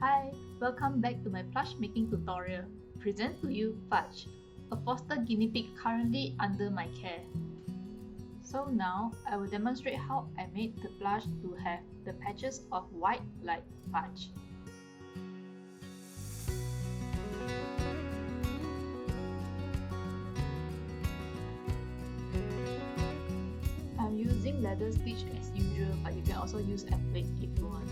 Hi, welcome back to my plush making tutorial. Present to you Fudge, a foster guinea pig currently under my care. So now I will demonstrate how I made the plush to have the patches of white like Fudge. I'm using leather stitch as usual, but you can also use template if you want.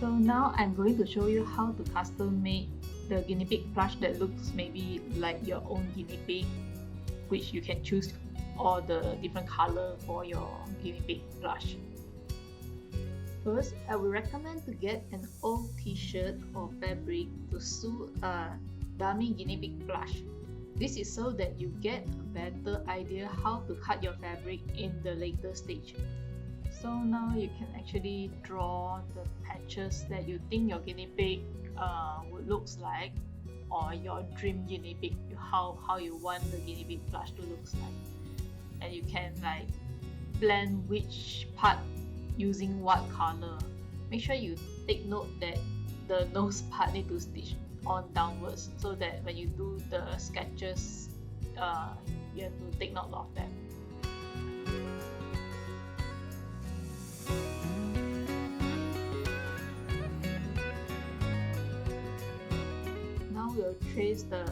So now I'm going to show you how to custom make the guinea pig plush that looks maybe like your own guinea pig, which you can choose all the different color for your guinea pig plush. First, I would recommend to get an old t-shirt or fabric to sew a dummy guinea pig plush. This is so that you get a better idea how to cut your fabric in the later stage. So now you can actually draw the patches that you think your guinea pig would looks like, or your dream guinea pig, how you want the guinea pig plush to looks like. And you can like blend which part using what color. Make sure you take note that the nose part need to stitch on downwards, so that when you do the sketches, you have to take note of that. Now we'll trace the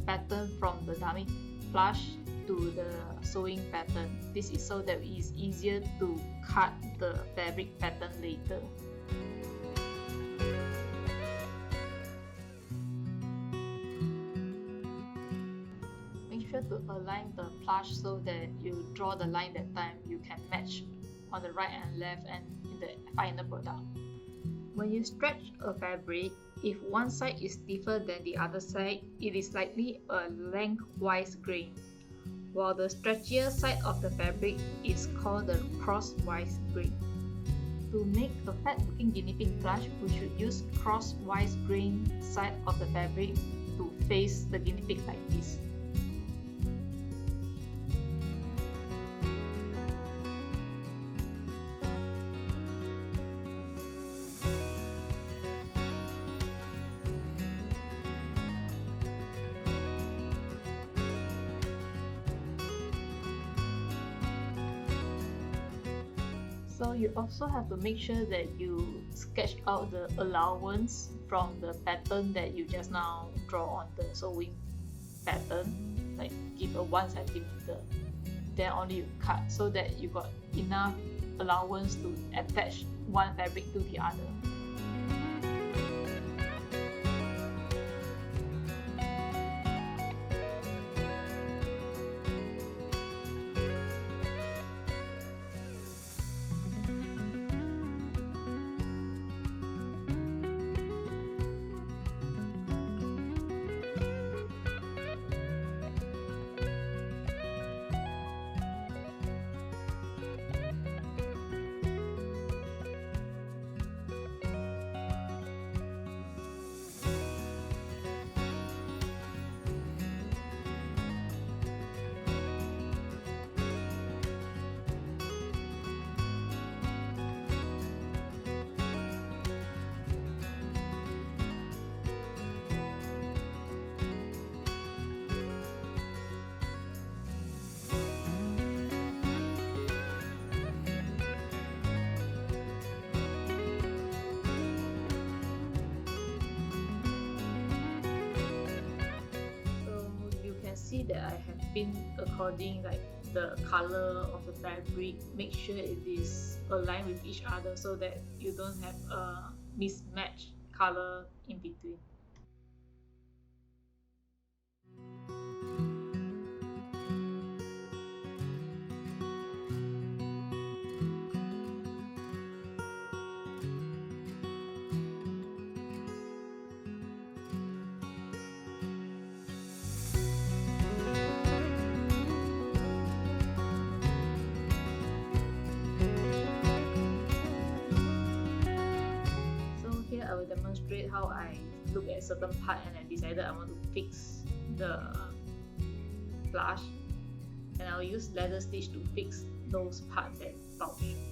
pattern from the dummy plush to the sewing pattern. This is so that it is easier to cut the fabric pattern later. Make sure to align the plush so that you draw the line that time you can match on the right and left and in the final product. When you stretch a fabric, if one side is stiffer than the other side, it is likely a lengthwise grain, while the stretchier side of the fabric is called the crosswise grain. To make a fat looking guinea pig plush, we should use crosswise grain side of the fabric to face the guinea pig like this. So you also have to make sure that you sketch out the allowance from the pattern that you just now draw on the sewing pattern, like give a 1 centimeter. Then only you cut so that you got enough allowance to attach one fabric to the other. See that I have been according like the color of the fabric. Make sure it is aligned with each other so that you don't have a mismatched color in between. will demonstrate how I look at certain part and I decided I want to fix the plush, and I'll use leather stitch to fix those parts that bulge.